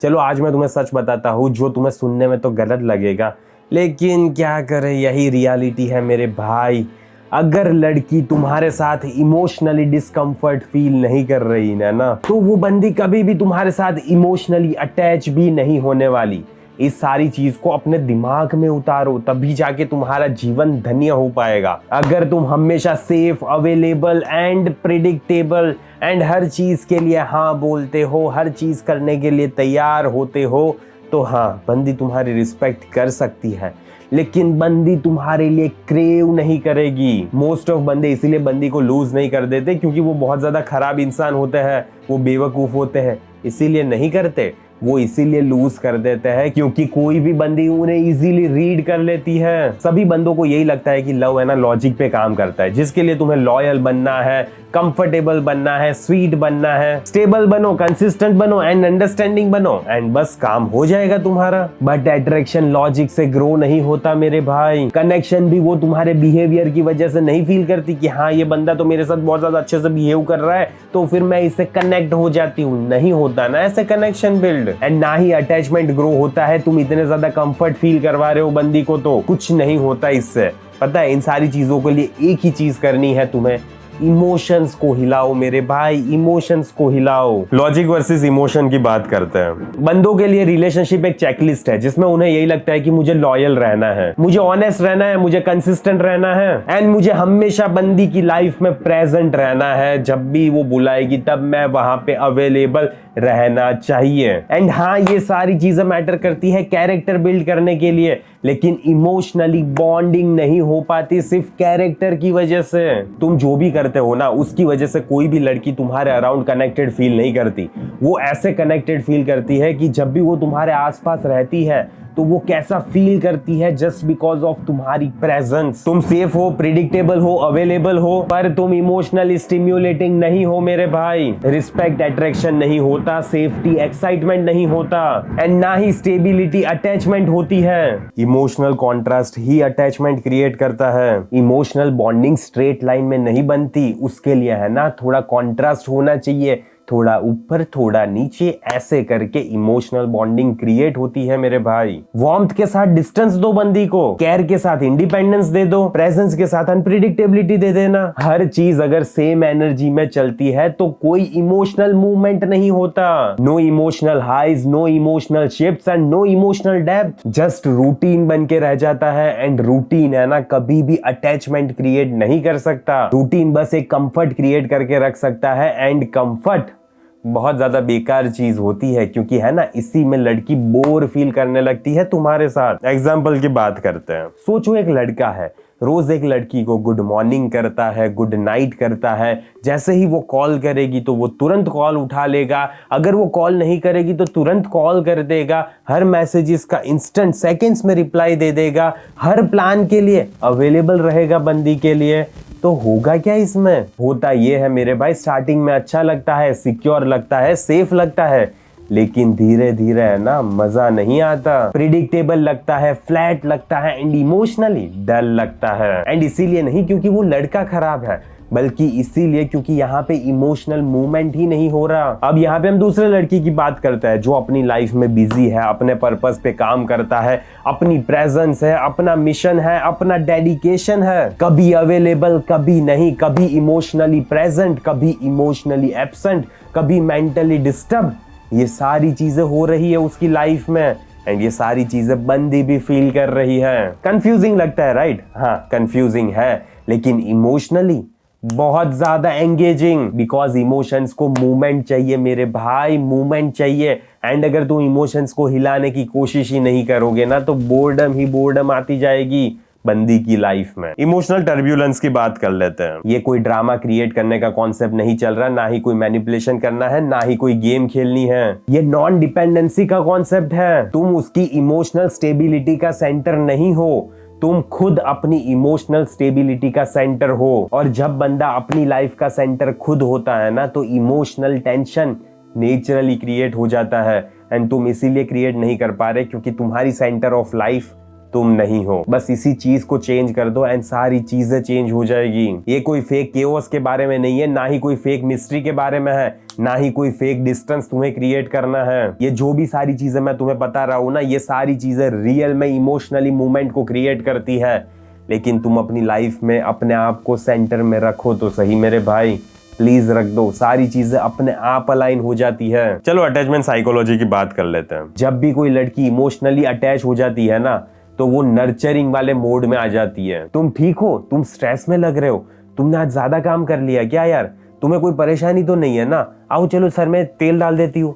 चलो आज मैं तुम्हें सच बताता हूँ जो तुम्हें सुनने में तो गलत लगेगा, लेकिन क्या करें, यही रियलिटी है मेरे भाई। अगर लड़की तुम्हारे साथ इमोशनली डिस्कम्फर्ट फील नहीं कर रही है ना, तो वो बंदी कभी भी तुम्हारे साथ इमोशनली अटैच भी नहीं होने वाली। इस सारी चीज को अपने दिमाग में उतारो, तभी जाके तुम्हारा जीवन धन्य हो पाएगा। अगर तुम हमेशा safe, available and predictable and हर चीज के लिए हाँ बोलते हो, हर चीज करने के लिए तैयार होते हो, तो हाँ, बंदी तुम्हारी रिस्पेक्ट कर सकती है, लेकिन बंदी तुम्हारे लिए क्रेव नहीं करेगी। मोस्ट ऑफ बंदे इसीलिए बंदी को लूज नहीं कर देते क्योंकि वो बहुत ज्यादा खराब इंसान होते हैं, वो बेवकूफ होते हैं, इसीलिए नहीं करते। वो इसीलिए लूज कर देते हैं क्योंकि कोई भी बंदी उन्हें इजीली रीड कर लेती है। सभी बंदों को यही लगता है कि लव है ना लॉजिक पे काम करता है, जिसके लिए तुम्हें लॉयल बनना है, कंफर्टेबल बनना है, स्वीट बनना है, स्टेबल बनो, कंसिस्टेंट बनो एंड अंडरस्टैंडिंग बनो एंड बस काम हो जाएगा तुम्हारा। बट अट्रैक्शन लॉजिक से ग्रो नहीं होता मेरे भाई। कनेक्शन भी वो तुम्हारे बिहेवियर की वजह से नहीं फील करती कि हाँ ये बंदा तो मेरे साथ बहुत ज्यादा अच्छे से बिहेव कर रहा है तो फिर मैं इससे कनेक्ट हो जाती हूँ। नहीं होता ना ऐसे कनेक्शन बिल्ड, एंड ना ही अटैचमेंट ग्रो होता है। तुम इतने ज्यादा कंफर्ट फील करवा रहे हो बंदी को तो कुछ नहीं होता इससे। पता है, इन सारी चीजों के लिए एक ही चीज करनी है तुम्हें, इमोशंस को हिलाओ मेरे भाई, इमोशंस को हिलाओ। लॉजिक वर्सेस इमोशन की बात करते हैं। बंदों के लिए रिलेशनशिप एक चेकलिस्ट है जिसमें उन्हें यही लगता है कि मुझे लॉयल रहना है, मुझे ऑनेस्ट रहना है, मुझे कंसिस्टेंट रहना है एंड मुझे हमेशा बंदी की लाइफ में प्रेजेंट रहना है। जब भी वो बुलाएगी तब मैं वहां पे अवेलेबल रहना चाहिए। एंड हाँ, ये सारी चीजें मैटर करती है कैरेक्टर बिल्ड करने के लिए, लेकिन इमोशनली बॉन्डिंग नहीं हो पाती सिर्फ कैरेक्टर की वजह से। तुम जो भी करते हो ना उसकी वजह से कोई भी लड़की तुम्हारे अराउंड कनेक्टेड फील नहीं करती। वो ऐसे कनेक्टेड फील करती है कि जब भी वो तुम्हारे आसपास रहती है तो वो कैसा फील करती है जस्ट बिकॉज ऑफ तुम्हारी प्रेजेंस। तुम सेफ हो, प्रिडिक्टेबल हो, अवेलेबल हो, पर तुम इमोशनली स्टिम्युलेटिंग नहीं हो मेरे भाई। रिस्पेक्ट अट्रैक्शन नहीं होता, सेफ्टी एक्साइटमेंट नहीं होता एंड ना ही स्टेबिलिटी अटैचमेंट होती है। इमोशनल कॉन्ट्रास्ट ही अटैचमेंट क्रिएट करता है। इमोशनल बॉन्डिंग स्ट्रेट लाइन में नहीं बनती, उसके लिए है ना थोड़ा कॉन्ट्रास्ट होना चाहिए, थोड़ा ऊपर थोड़ा नीचे, ऐसे करके इमोशनल बॉन्डिंग क्रिएट होती है मेरे भाई। वार्मथ के साथ डिस्टेंस दो बंदी को, केयर के साथ इंडिपेंडेंस दे दो, प्रेजेंस के साथ अनप्रिडिक्टेबिलिटी दे देना। हर चीज अगर सेम एनर्जी में चलती है तो कोई इमोशनल मूवमेंट नहीं होता। No emotional highs, no emotional shifts and no emotional depth, just routine बन के रह जाता है। एंड रूटीन है ना कभी भी अटैचमेंट क्रिएट नहीं कर सकता। रूटीन बस एक कंफर्ट क्रिएट करके रख सकता है एंड कंफर्ट बहुत ज्यादा बेकार चीज होती है क्योंकि है ना इसी में लड़की बोर फील करने लगती है तुम्हारे साथ। एग्जाम्पल की बात करते हैं। सोचो एक लड़का है, रोज एक लड़की को गुड मॉर्निंग करता है, गुड नाइट करता है। जैसे ही वो कॉल करेगी तो वो तुरंत कॉल उठा लेगा, अगर वो कॉल नहीं करेगी तो तुरंत कॉल कर देगा। हर मैसेजेस का इंस्टेंट सेकंड्स में रिप्लाई दे देगा, हर प्लान के लिए अवेलेबल रहेगा बंदी के लिए। तो होगा क्या इसमें? होता ये है मेरे भाई, स्टार्टिंग में अच्छा लगता है, सिक्योर लगता है, सेफ लगता है, लेकिन धीरे धीरे है ना मजा नहीं आता। प्रिडिक्टेबल लगता है, फ्लैट लगता है एंड इमोशनली डल लगता है। एंड इसीलिए नहीं क्योंकि वो लड़का खराब है, बल्कि इसीलिए क्योंकि यहाँ पे इमोशनल मूवमेंट ही नहीं हो रहा। अब यहाँ पे हम दूसरे लड़की की बात करते हैं जो अपनी लाइफ में बिजी है, अपने पर्पस पे काम करता है, अपनी प्रेजेंस है, अपना मिशन है, अपना डेडिकेशन है। कभी अवेलेबल, कभी नहीं, कभी इमोशनली प्रेजेंट, कभी इमोशनली एब्सेंट, कभी मेंटली डिस्टर्ब। ये सारी चीजें हो रही है उसकी लाइफ में एंड ये सारी चीजें बंदी भी फील कर रही है। कंफ्यूजिंग लगता है राइट? हाँ कंफ्यूजिंग है, लेकिन इमोशनली बहुत ज्यादा एंगेजिंग। बिकॉज इमोशंस को मूवमेंट चाहिए मेरे भाई, मूवमेंट चाहिए। एंड अगर तुम इमोशंस को हिलाने की कोशिश ही नहीं करोगे ना तो बोर्डम ही बोर्डम आती जाएगी बंदी की लाइफ में। इमोशनल टर्ब्यूलेंस की बात कर लेते हैं। ये कोई ड्रामा क्रिएट करने का कॉन्सेप्ट नहीं चल रहा, ना ही कोई मैनिपुलेशन करना है, ना ही कोई गेम खेलनी है। ये नॉन डिपेंडेंसी का कॉन्सेप्ट है। तुम उसकी इमोशनल स्टेबिलिटी का सेंटर नहीं हो, तुम खुद अपनी इमोशनल स्टेबिलिटी का सेंटर हो। और जब बंदा अपनी लाइफ का सेंटर खुद होता है ना तो इमोशनल टेंशन नेचुरली क्रिएट हो जाता है। एंड तुम इसीलिए क्रिएट नहीं कर पा रहे क्योंकि तुम्हारी सेंटर ऑफ लाइफ तुम नहीं हो। बस इसी चीज को चेंज कर दो एंड सारी चीजें चेंज हो जाएगी। ये कोई फेक केओस के बारे में नहीं है, ना ही कोई फेक मिस्ट्री के बारे में है, ना ही कोई फेक डिस्टेंस तुम्हें क्रिएट करना है। ये जो भी सारी चीजें मैं तुम्हें बता रहा हूं ना, ये सारी चीजें रियल में इमोशनली मूवमेंट को क्रिएट करती है। लेकिन तुम अपनी लाइफ में अपने आप को सेंटर में रखो तो सही मेरे भाई, प्लीज रख दो, सारी चीजें अपने आप अलाइन हो जाती है। चलो अटैचमेंट साइकोलॉजी की बात कर लेते हैं। जब भी कोई लड़की इमोशनली अटैच हो जाती है ना, तो वो नर्चरिंग वाले मोड में आ जाती है। तुम ठीक हो, तुम स्ट्रेस में लग रहे हो, तुमने आज ज्यादा काम कर लिया क्या यार, तुम्हें कोई परेशानी तो नहीं है ना, आओ चलो सर में तेल डाल देती हूँ,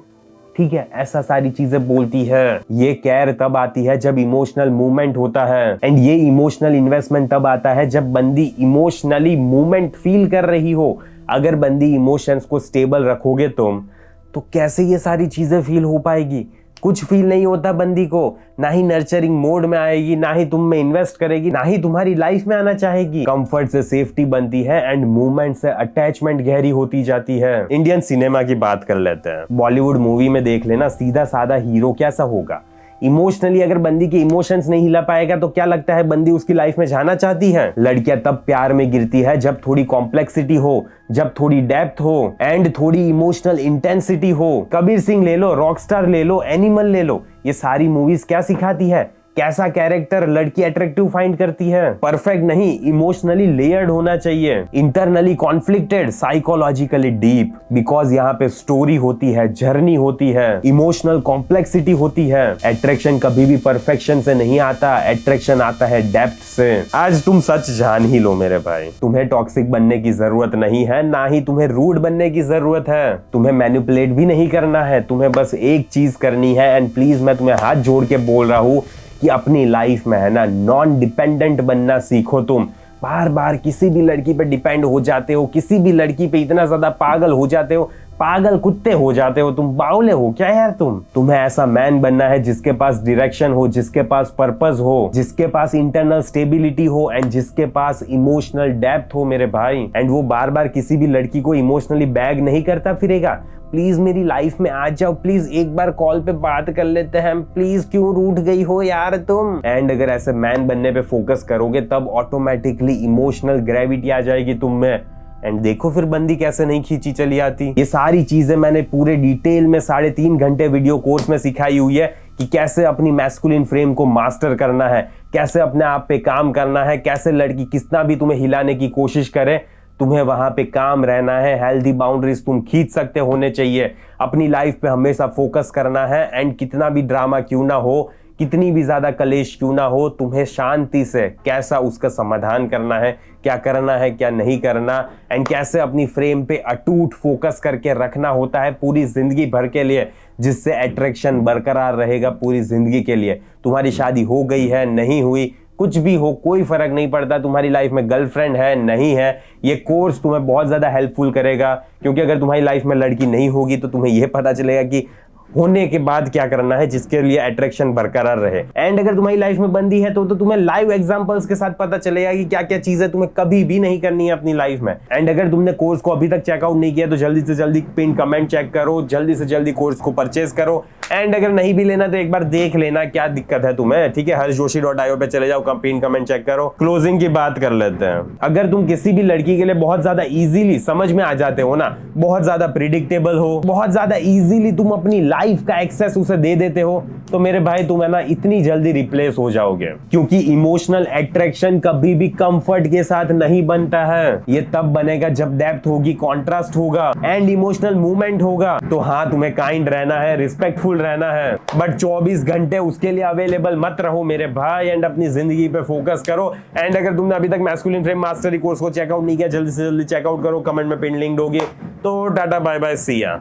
ठीक है, ऐसा सारी चीजें बोलती है। ये केयर तब आती है जब इमोशनल मूवमेंट होता है, एंड ये इमोशनल इन्वेस्टमेंट तब आता है जब बंदी इमोशनली मूवमेंट फील कर रही हो। अगर बंदी इमोशंस को स्टेबल रखोगे तुम, तो कैसे ये सारी चीजें फील हो पाएगी? कुछ फील नहीं होता बंदी को, ना ही नर्चरिंग मोड में आएगी, ना ही तुम में इन्वेस्ट करेगी, ना ही तुम्हारी लाइफ में आना चाहेगी। कंफर्ट से सेफ्टी बनती है एंड मूवमेंट से अटैचमेंट गहरी होती जाती है। इंडियन सिनेमा की बात कर लेते हैं। बॉलीवुड मूवी में देख लेना, सीधा साधा हीरो कैसा होगा। इमोशनली अगर बंदी के इमोशंस नहीं हिला पाएगा तो क्या लगता है बंदी उसकी लाइफ में जाना चाहती है? लड़कियां तब प्यार में गिरती है जब थोड़ी कॉम्प्लेक्सिटी हो, जब थोड़ी डेप्थ हो एंड थोड़ी इमोशनल इंटेंसिटी हो। कबीर सिंह ले लो, रॉकस्टार ले लो, एनिमल ले लो, ये सारी मूवीज क्या सिखाती है? कैसा कैरेक्टर लड़की अट्रैक्टिव फाइंड करती है? परफेक्ट नहीं, इमोशनली लेयर्ड होना चाहिए, internally conflicted, psychologically deep, because यहाँ पे स्टोरी होती है, जर्नी होती है, इमोशनल कॉम्प्लेक्सिटी होती है। अट्रैक्शन कभी भी परफेक्शन से नहीं आता, अट्रैक्शन आता है डेप्थ से। आज तुम सच जान ही लो मेरे भाई, तुम्हें टॉक्सिक बनने की जरूरत नहीं है, ना ही तुम्हें रूड बनने की जरूरत है, तुम्हें मैनिपुलेट भी नहीं करना है। तुम्हें बस एक चीज करनी है, एंड प्लीज मैं तुम्हें हाथ जोड़ के बोल रहा हूं कि अपनी लाइफ में है ना, नॉन डिपेंडेंट बनना सीखो। तुम बार बार किसी भी लड़की पे डिपेंड हो जाते हो, किसी भी लड़की पे इतना ज्यादा पागल हो जाते हो, पागल कुत्ते हो जाते हो, तुम बावले हो क्या यार तुम्हें ऐसा मैन बनना है जिसके पास डायरेक्शन हो, जिसके पास पर्पस हो, जिसके पास इंटरनल स्टेबिलिटी हो एंड जिसके पास इमोशनल डेप्थ हो मेरे भाई। एंड वो बार बार किसी भी लड़की को इमोशनली बैग नहीं करता फिरेगा। प्लीज मेरी लाइफ में आ जाओ, प्लीज एक बार कॉल पे बात कर लेते हैं, प्लीज क्यों रूठ गई हो यार तुम। एंड अगर ऐसे मैन बनने पे फोकस करोगे तब ऑटोमेटिकली इमोशनल ग्रेविटी आ जाएगी तुम में, एंड देखो फिर बंदी कैसे नहीं खींची चली आती। ये सारी चीजें मैंने पूरे डिटेल में 3.5 घंटे वीडियो कोर्स में सिखाई हुई है कि कैसे अपनी मैस्कुलिन फ्रेम को मास्टर करना है, कैसे अपने आप पे काम करना है, कैसे लड़की कितना भी तुम्हें हिलाने की कोशिश करे, तुम्हें वहां पे काम रहना है। हेल्दी बाउंड्रीज तुम खींच सकते होने चाहिए, अपनी लाइफ पे हमेशा फोकस करना है, एंड कितना भी ड्रामा क्यों ना हो, कितनी भी ज्यादा कलेश क्यों ना हो, तुम्हें शांति से कैसा उसका समाधान करना है, क्या करना है क्या नहीं करना, एंड कैसे अपनी फ्रेम पे अटूट फोकस करके रखना होता है पूरी जिंदगी भर के लिए, जिससे अट्रैक्शन बरकरार रहेगा पूरी जिंदगी के लिए। तुम्हारी शादी हो गई है, नहीं हुई, कुछ भी हो, कोई फर्क नहीं पड़ता, तुम्हारी लाइफ में गर्लफ्रेंड है नहीं है, ये कोर्स तुम्हें बहुत ज्यादा हेल्पफुल करेगा। क्योंकि अगर तुम्हारी लाइफ में लड़की नहीं होगी तो तुम्हें यह पता चलेगा कि होने के बाद क्या करना है जिसके लिए अट्रैक्शन बरकरार रहे। एंड अगर तुम्हारी लाइफ में बंदी है तो तुम्हें लाइव एग्जांपल्स के साथ पता चलेगा कि क्या क्या चीजें तुम्हें कभी भी नहीं करनी है अपनी लाइफ में। एंड अगर तुमने कोर्स को अभी तक चेकआउट नहीं किया तो जल्दी से जल्दी पिन कमेंट चेक करो, जल्दी से जल्दी कोर्स को परचेज करो। एंड अगर नहीं भी लेना तो एक बार देख लेना क्या दिक्कत है तुम्हें, ठीक है, harshjoshi.io पे चले जाओ, पिन कमेंट चेक करो। क्लोजिंग की बात कर लेते हैं। अगर तुम किसी भी लड़की के लिए बहुत ज्यादा इजीली समझ में आ जाते हो ना, बहुत ज्यादा प्रिडिक्टेबल हो, बहुत ज्यादा इजीली तुम अपनी लाइफ का एक्सेस उसे दे देते हो, तो मेरे भाई तुम है ना इतनी जल्दी रिप्लेस हो जाओगे। क्योंकि इमोशनल अट्रैक्शन कभी भी कंफर्ट के साथ नहीं बनता है, ये तब बनेगा जब डेप्थ होगी, कॉन्ट्रास्ट होगा एंड इमोशनल मूवमेंट होगा। तो हाँ, तुम्हें काइंड रहना है, रिस्पेक्टफुल रहना है, बट 24 घंटे उसके लिए अवेलेबल मत रहो मेरे भाई, एंड अपनी जिंदगी पे फोकस करो। एंड अगर तुमने अभी तक मैस्कुलिन फ्रेम मास्टरी कोर्स को चेकआउट नहीं किया, जल्दी से जल्दी चेकआउट करो, कमेंट में पिन लिंक होगी। तो टाटा बाय बाय, सी या।